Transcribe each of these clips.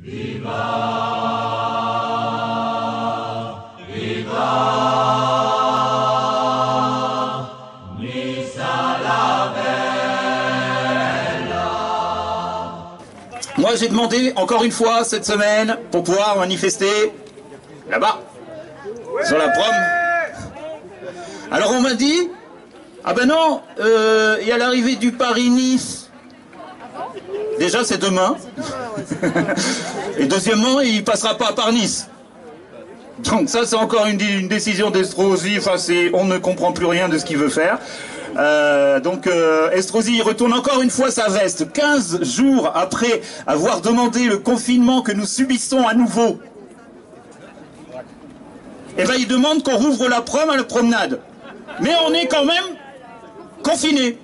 Moi j'ai demandé encore une fois cette semaine pour pouvoir manifester là-bas, sur la prom. Alors on m'a dit, ah ben non, il y a l'arrivée du Paris-Nice. Déjà c'est demain. Et deuxièmement, il passera pas par Nice. Donc ça c'est encore une décision d'Estrosi, enfin on ne comprend plus rien de ce qu'il veut faire. Estrosi il retourne encore une fois sa veste, 15 jours après avoir demandé le confinement que nous subissons à nouveau. Et ben il demande qu'on rouvre la prom à la promenade. Mais on est quand même confinés.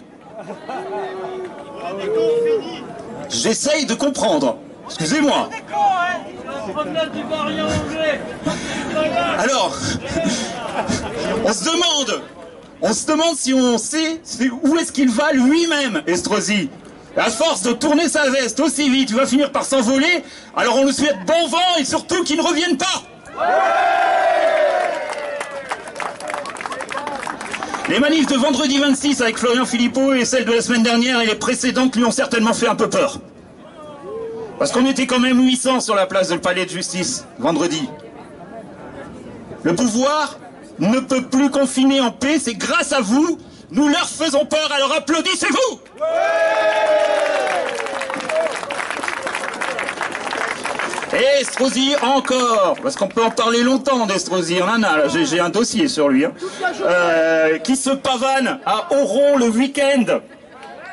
J'essaye de comprendre. Excusez-moi. Alors, on se demande si on sait où est-ce qu'il va lui-même, Estrosi. À force de tourner sa veste aussi vite, il va finir par s'envoler. Alors on nous souhaite bon vent et surtout qu'il ne revienne pas. Les manifs de vendredi 26 avec Florian Philippot et celles de la semaine dernière et les précédentes lui ont certainement fait un peu peur. Parce qu'on était quand même 800 sur la place du palais de justice, vendredi. Le pouvoir ne peut plus confiner en paix, c'est grâce à vous, nous leur faisons peur, alors applaudissez-vous! Et Estrosi encore, parce qu'on peut en parler longtemps d'Estrosi, on en a, là, j'ai un dossier sur lui, hein, qui se pavane à Oron le week-end,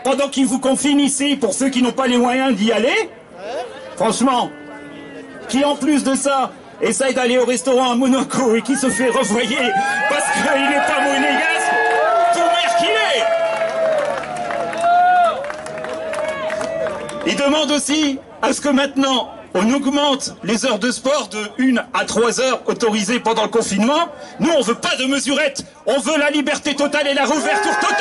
pendant qu'il vous confine ici, pour ceux qui n'ont pas les moyens d'y aller. Franchement, qui en plus de ça essaye d'aller au restaurant à Monaco et qui se fait revoyer parce qu'il n'est pas monégasque, tout maire qu'il est. Il demande aussi à ce que maintenant on augmente les heures de sport de 1 à 3 heures autorisées pendant le confinement. Nous on veut pas de mesurettes, on veut la liberté totale et la réouverture totale.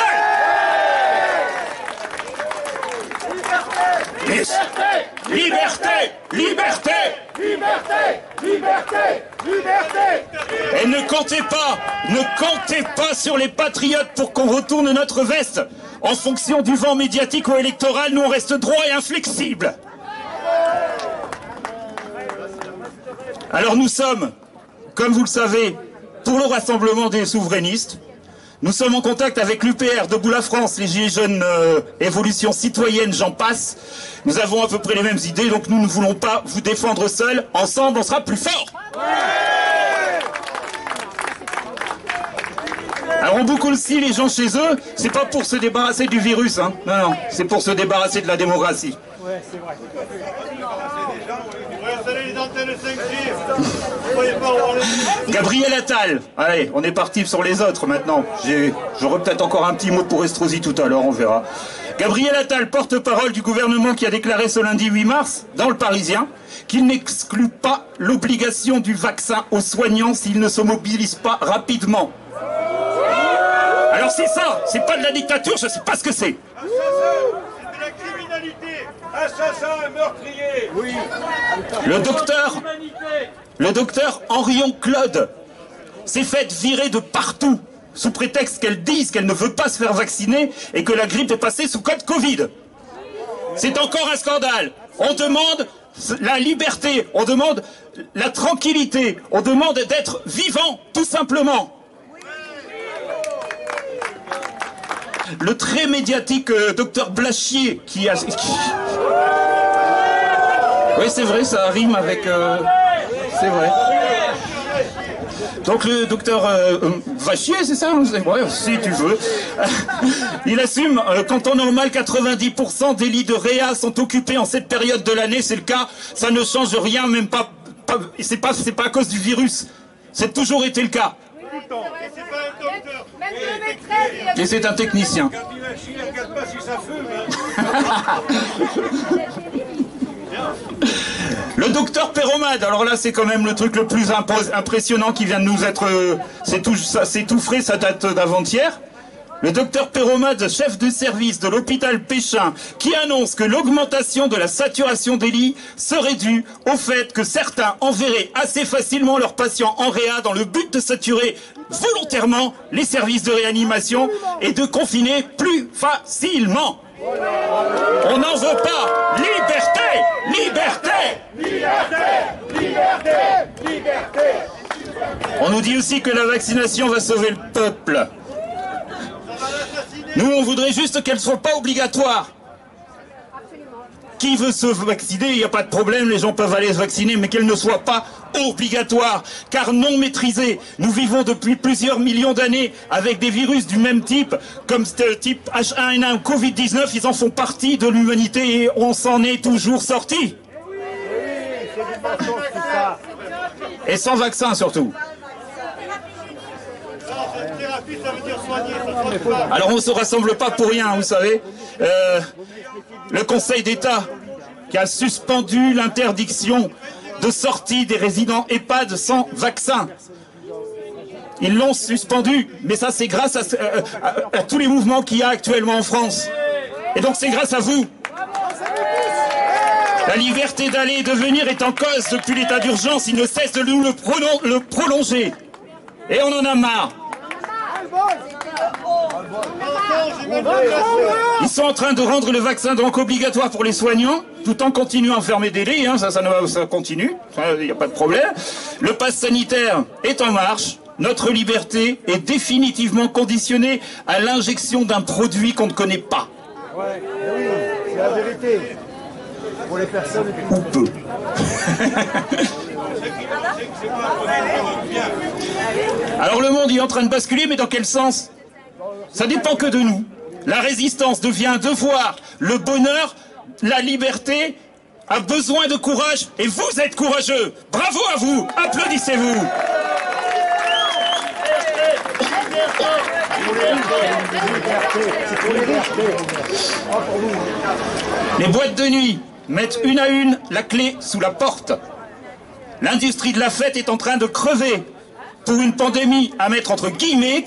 Liberté, liberté, liberté, liberté, liberté. Et ne comptez pas sur les patriotes pour qu'on retourne notre veste. En fonction du vent médiatique ou électoral, nous on reste droit et inflexible. Alors nous sommes, comme vous le savez, pour le rassemblement des souverainistes. Nous sommes en contact avec l'UPR, Debout la France, les Gilets jaunes, Évolution citoyenne, j'en passe. Nous avons à peu près les mêmes idées, donc nous ne voulons pas vous défendre seuls. Ensemble, on sera plus forts. Alors on boucle aussi les gens chez eux, c'est pas pour se débarrasser du virus, hein. Non, c'est pour se débarrasser de la démocratie. Ouais, c'est vrai. Gabriel Attal, allez, on est parti sur les autres maintenant. J'aurai peut-être encore un petit mot pour Estrosi tout à l'heure, on verra. Gabriel Attal, porte-parole du gouvernement qui a déclaré ce lundi 8 mars, dans le Parisien, qu'il n'exclut pas l'obligation du vaccin aux soignants s'ils ne se mobilisent pas rapidement. Alors c'est ça, c'est pas de la dictature, je sais pas ce que c'est. Assassin, meurtrier. Oui. Le docteur Henrion Claude s'est fait virer de partout sous prétexte qu'elle dise qu'elle ne veut pas se faire vacciner et que la grippe est passée sous code Covid. C'est encore un scandale. On demande la liberté, on demande la tranquillité, on demande d'être vivant, tout simplement. Le très médiatique docteur Blachier qui a... Oui, c'est vrai, ça rime avec... C'est vrai. Donc le docteur Vachier, c'est ça? Ouais, si tu veux. Il assume qu'en temps normal, 90% des lits de réa sont occupés en cette période de l'année. C'est le cas, ça ne change rien, même pas c'est pas à cause du virus. C'est toujours été le cas. Et c'est un technicien. Le docteur Perromade, alors là c'est quand même le truc le plus impressionnant qui vient de nous être... c'est tout frais, ça date d'avant-hier. le docteur Perromade, chef de service de l'hôpital Péchin, qui annonce que l'augmentation de la saturation des lits serait due au fait que certains enverraient assez facilement leurs patients en réa dans le but de saturer volontairement les services de réanimation et de confiner plus facilement. On n'en veut pas. Liberté, liberté, liberté, liberté, liberté. On nous dit aussi que la vaccination va sauver le peuple. Nous, on voudrait juste qu'elle ne soit pas obligatoire. Qui veut se vacciner, il n'y a pas de problème, les gens peuvent aller se vacciner, mais qu'elle ne soit pas obligatoire, car non maîtrisée. Nous vivons depuis plusieurs millions d'années avec des virus du même type, comme ce type H1N1 ou Covid-19, ils en font partie de l'humanité et on s'en est toujours sorti. Et sans vaccin surtout. Alors on ne se rassemble pas pour rien, vous savez. Le Conseil d'État qui a suspendu l'interdiction de sortie des résidents EHPAD sans vaccin. Ils l'ont suspendu, mais ça c'est grâce à tous les mouvements qu'il y a actuellement en France. Et donc c'est grâce à vous. La liberté d'aller et de venir est en cause depuis l'état d'urgence, il ne cesse de nous le prolonger. Et on en a marre. Ils sont en train de rendre le vaccin donc obligatoire pour les soignants, tout en continuant à fermer des lits, hein, ça continue, il n'y a pas de problème. Le pass sanitaire est en marche, notre liberté est définitivement conditionnée à l'injection d'un produit qu'on ne connaît pas. Ouais, oui, c'est la vérité. Pour les personnes ou peu. Alors le monde est en train de basculer, mais dans quel sens? Ça dépend que de nous. La résistance devient un devoir. Le bonheur, la liberté a besoin de courage et vous êtes courageux. Bravo à vous, applaudissez-vous. Les boîtes de nuit mettent une à une la clé sous la porte. L'industrie de la fête est en train de crever pour une pandémie à mettre entre guillemets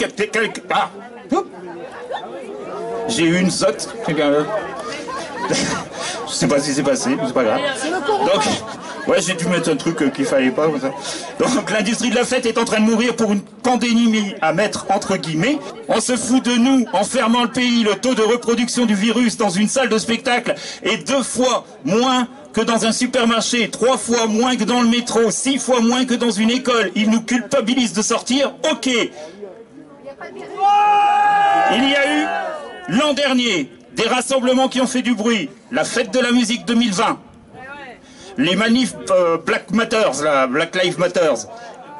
Ah. J'ai eu une sotte. Je sais pas si c'est passé, c'est pas grave. Donc, ouais, j'ai dû mettre un truc qu'il fallait pas. Donc, l'industrie de la fête est en train de mourir pour une pandémie à mettre entre guillemets. On se fout de nous en fermant le pays. Le taux de reproduction du virus dans une salle de spectacle est 2 fois moins que dans un supermarché, 3 fois moins que dans le métro, 6 fois moins que dans une école. Ils nous culpabilisent de sortir. Ok. Il y a eu l'an dernier des rassemblements qui ont fait du bruit, la fête de la musique 2020, les manifs Black Lives Matters,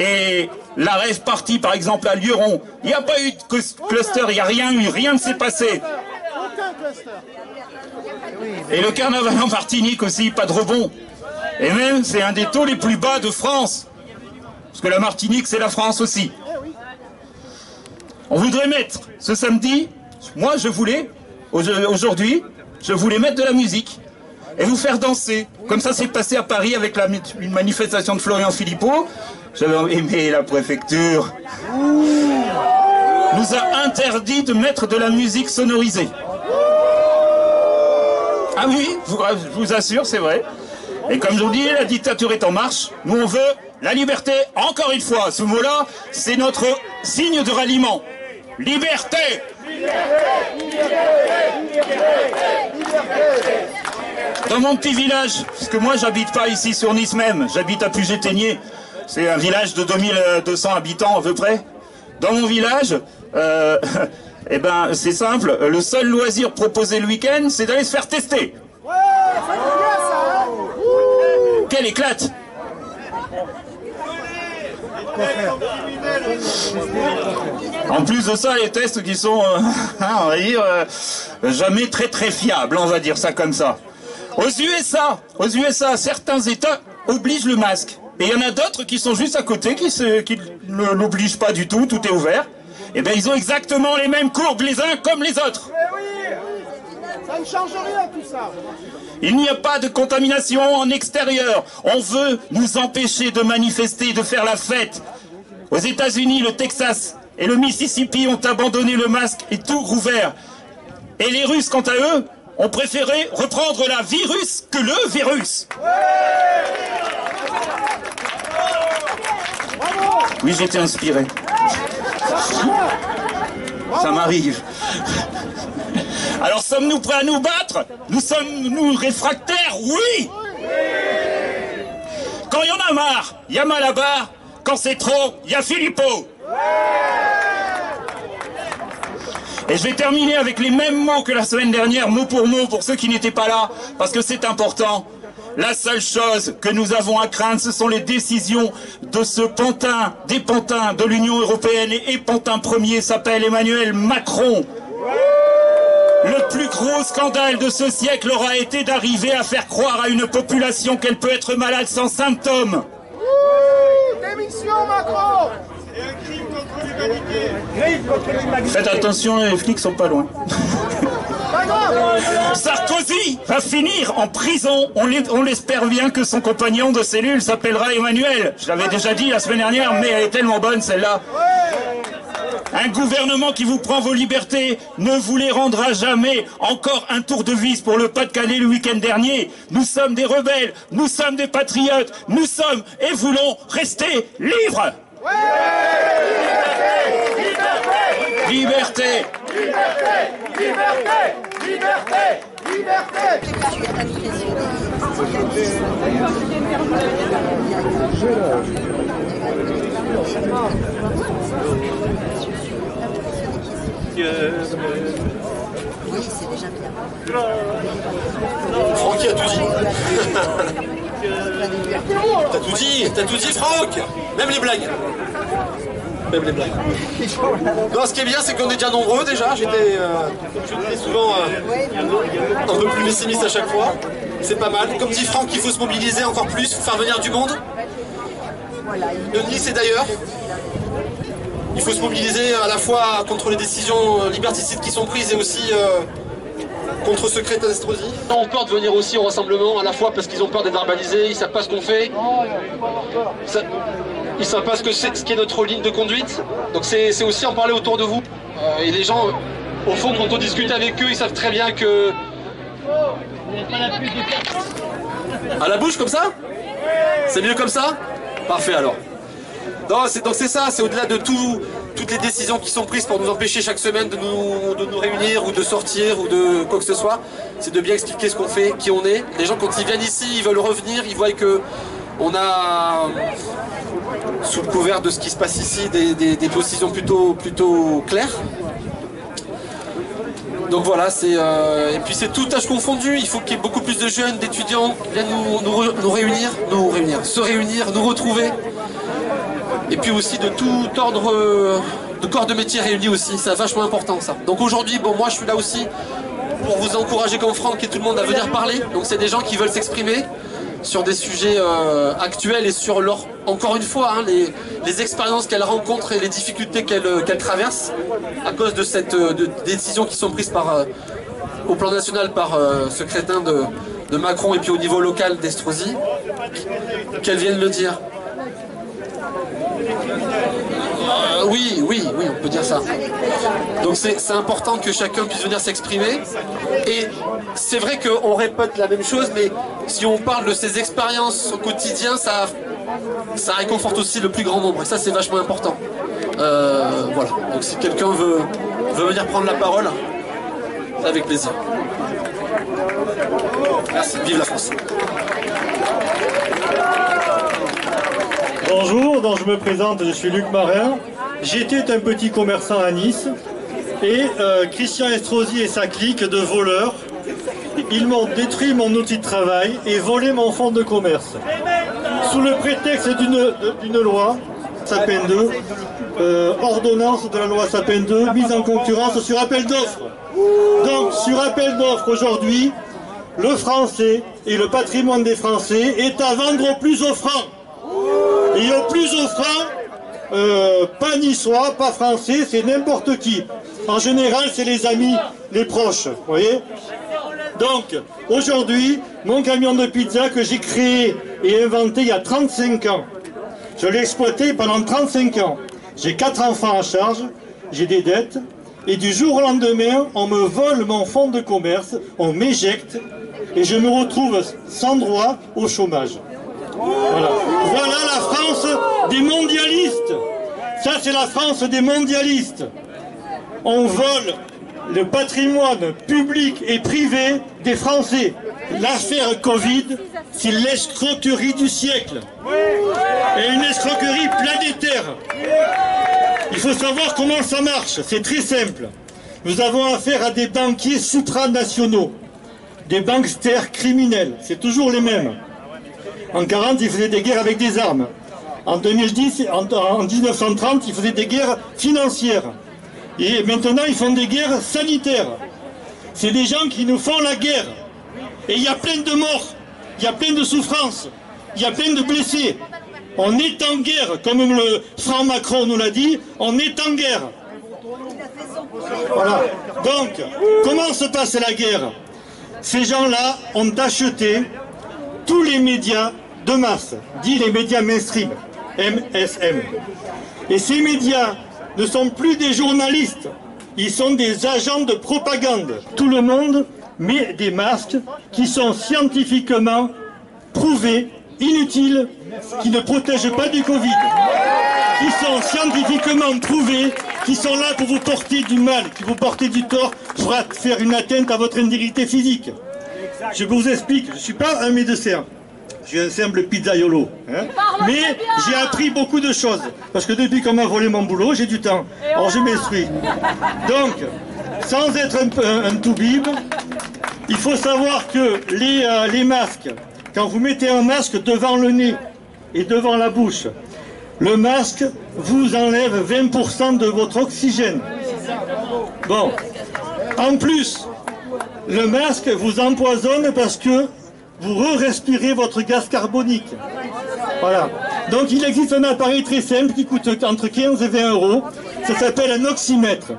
et la rave party par exemple à Lyon. Il n'y a pas eu de cluster, il n'y a rien eu, rien ne s'est passé. Et le carnaval en Martinique aussi, pas de rebond. Et même, c'est un des taux les plus bas de France. Parce que la Martinique, c'est la France aussi. On voudrait mettre ce samedi, moi je voulais, aujourd'hui, je voulais mettre de la musique et vous faire danser. Comme ça s'est passé à Paris avec une manifestation de Florian Philippot. J'avais aimé la préfecture. Nous a interdit de mettre de la musique sonorisée. Ah oui, je vous assure, c'est vrai. Et comme je vous dis, la dictature est en marche. Nous, on veut la liberté. Encore une fois, ce mot-là, c'est notre signe de ralliement. Liberté! Dans mon petit village, parce que moi, j'habite pas ici sur Nice même, j'habite à Puget-Théniers. C'est un village de 2200 habitants à peu près. Dans mon village, eh ben, c'est simple, le seul loisir proposé le week-end, c'est d'aller se faire tester. Ouais, c'est bien ça, hein. Quelle éclate! En plus de ça, les tests qui sont, on va dire, jamais très fiables, on va dire ça comme ça. Aux USA, certains États obligent le masque. Et il y en a d'autres qui sont juste à côté, qui ne l'obligent pas du tout, tout est ouvert. Et bien ils ont exactement les mêmes courbes les uns comme les autres. Mais oui, ça ne change rien tout ça. Il n'y a pas de contamination en extérieur. On veut nous empêcher de manifester, de faire la fête. Aux États-Unis, le Texas et le Mississippi ont abandonné le masque et tout rouvert. Et les Russes, quant à eux, ont préféré reprendre la virus que le virus. Oui, j'étais inspiré. Ça m'arrive. Alors sommes-nous prêts à nous battre? Nous sommes-nous réfractaires? Oui. Quand il y en a marre, il y a Malabar. Quand c'est trop, il y a Philippot. Et je vais terminer avec les mêmes mots que la semaine dernière, mot pour ceux qui n'étaient pas là, parce que c'est important. La seule chose que nous avons à craindre, ce sont les décisions de ce pantin, des pantins de l'Union européenne, et pantin premier s'appelle Emmanuel Macron. Le plus gros scandale de ce siècle aura été d'arriver à faire croire à une population qu'elle peut être malade sans symptômes. Démission Macron! Et un crime contre l'humanité. Faites attention, les flics sont pas loin. Sarkozy va finir en prison. On l'espère bien que son compagnon de cellule s'appellera Emmanuel. Je l'avais déjà dit la semaine dernière, mais elle est tellement bonne celle-là. Un gouvernement qui vous prend vos libertés ne vous les rendra jamais. Encore un tour de vis pour le Pas-de-Calais le week-end dernier. Nous sommes des rebelles, nous sommes des patriotes, nous sommes et voulons rester libres. Liberté, Liberté! Oui, c'est déjà bien. Francky a tout dit. T'as tout dit, Franck. Même les blagues. Non, ce qui est bien, c'est qu'on est déjà nombreux déjà. J'étais, comme je le dis souvent, un peu plus pessimiste à chaque fois. C'est pas mal. Comme dit Franck, il faut se mobiliser encore plus, faire venir du monde. De Nice et d'ailleurs. Il faut se mobiliser à la fois contre les décisions liberticides qui sont prises et aussi contre ce crétin Estrosi. Ils ont peur de venir aussi au rassemblement, à la fois parce qu'ils ont peur d'être verbalisés, ils ne savent pas ce qu'on fait. Ils ne savent pas ce qui est notre ligne de conduite. Donc c'est aussi en parler autour de vous. Et les gens, au fond, quand on discute avec eux, ils savent très bien que... À la bouche comme ça? C'est mieux comme ça? Parfait alors. Donc c'est ça, c'est au-delà de toutes les décisions qui sont prises pour nous empêcher chaque semaine de nous réunir ou de sortir ou de quoi que ce soit. C'est de bien expliquer ce qu'on fait, qui on est. Les gens, quand ils viennent ici, ils veulent revenir, ils voient que on a, sous le couvert de ce qui se passe ici, des positions plutôt claires. Donc voilà, et puis c'est tout âge confondu. Il faut qu'il y ait beaucoup plus de jeunes, d'étudiants qui viennent se réunir, nous retrouver. Et puis aussi de tout ordre de corps de métier réunis aussi, c'est vachement important ça. Donc aujourd'hui, bon, moi je suis là aussi pour vous encourager comme Franck et tout le monde à venir parler. Donc c'est des gens qui veulent s'exprimer sur des sujets actuels et sur encore une fois, hein, les expériences qu'elles rencontrent et les difficultés qu'elles traversent à cause de des décisions qui sont prises au plan national par ce crétin de Macron et puis au niveau local d'Estrosi, qu'elles viennent le dire. Oui, on peut dire ça. Donc c'est important que chacun puisse venir s'exprimer. Et c'est vrai qu'on répète la même chose, mais si on parle de ses expériences au quotidien, ça réconforte aussi le plus grand nombre. Et ça, c'est vachement important. Voilà. Donc si quelqu'un veut venir prendre la parole, c'est avec plaisir. Merci. Vive la France. Bonjour, donc je me présente, je suis Luc Marin. J'étais un petit commerçant à Nice et Christian Estrosi et sa clique de voleurs, ils m'ont détruit mon outil de travail et volé mon fonds de commerce. Sous le prétexte d'une loi, Sapin 2, ordonnance de la loi Sapin 2, mise en concurrence sur appel d'offres. Donc sur appel d'offres aujourd'hui, le français et le patrimoine des Français est à vendre au plus offrant. Et au plus offrant, pas niçois, pas français, c'est n'importe qui. En général, c'est les amis, les proches, vous voyez. Donc, aujourd'hui, mon camion de pizza que j'ai créé et inventé il y a 35 ans, je l'ai exploité pendant 35 ans. J'ai 4 enfants à charge, j'ai des dettes, et du jour au lendemain, on me vole mon fonds de commerce, on m'éjecte, et je me retrouve sans droit au chômage. Voilà. Voilà la France des mondialistes. Ça, c'est la France des mondialistes. On vole le patrimoine public et privé des Français. L'affaire Covid, c'est l'escroquerie du siècle. Et une escroquerie planétaire. Il faut savoir comment ça marche. C'est très simple. Nous avons affaire à des banquiers supranationaux, des banksters criminels. C'est toujours les mêmes. En 40, ils faisaient des guerres avec des armes. En 2010, en 1930, ils faisaient des guerres financières. Et maintenant, ils font des guerres sanitaires. C'est des gens qui nous font la guerre. Et il y a plein de morts, il y a plein de souffrances, il y a plein de blessés. On est en guerre, comme le Franck Macron nous l'a dit, on est en guerre. Voilà. Donc, comment se passe la guerre? Ces gens-là ont acheté tous les médias de masse, dit les médias mainstream, MSM. Et ces médias ne sont plus des journalistes, ils sont des agents de propagande. Tout le monde met des masques qui sont scientifiquement prouvés, inutiles, qui ne protègent pas du Covid, qui sont scientifiquement prouvés, qui sont là pour vous porter du mal, qui vous porter du tort, pour faire une atteinte à votre intégrité physique. Je vous explique, je ne suis pas un médecin. Je suis un simple pizzaiolo. Hein. Mais j'ai appris beaucoup de choses. Parce que depuis qu'on m'a volé mon boulot, j'ai du temps. Alors je m'instruis. Donc, sans être un toubib, il faut savoir que les masques, quand vous mettez un masque devant le nez et devant la bouche, le masque vous enlève 20% de votre oxygène. Bon. En plus, le masque vous empoisonne parce que vous re-respirez votre gaz carbonique. Voilà. Donc il existe un appareil très simple qui coûte entre 15 et 20 euros. Ça s'appelle un oxymètre.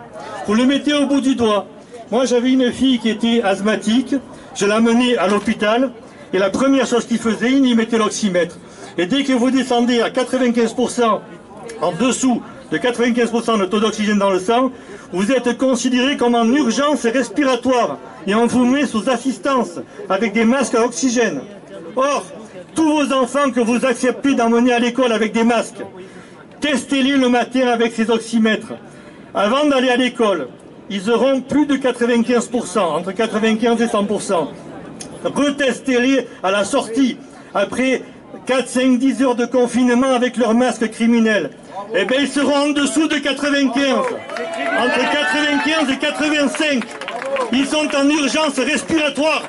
Vous le mettez au bout du doigt. Moi j'avais une fille qui était asthmatique. Je l'amenais à l'hôpital. Et la première chose qu'il faisait, il y mettait l'oxymètre. Et dès que vous descendez à 95%, en dessous de 95% de taux d'oxygène dans le sang, vous êtes considéré comme en urgence respiratoire et on vous met sous assistance avec des masques à oxygène. Or, tous vos enfants que vous acceptez d'emmener à l'école avec des masques, testez-les le matin avec ces oxymètres. Avant d'aller à l'école, ils auront plus de 95%, entre 95 et 100%. Retestez-les à la sortie, après 4, 5, 10 heures de confinement avec leur masque criminel. Eh bien, ils seront en dessous de 95. Entre 95 et 85. Ils sont en urgence respiratoire.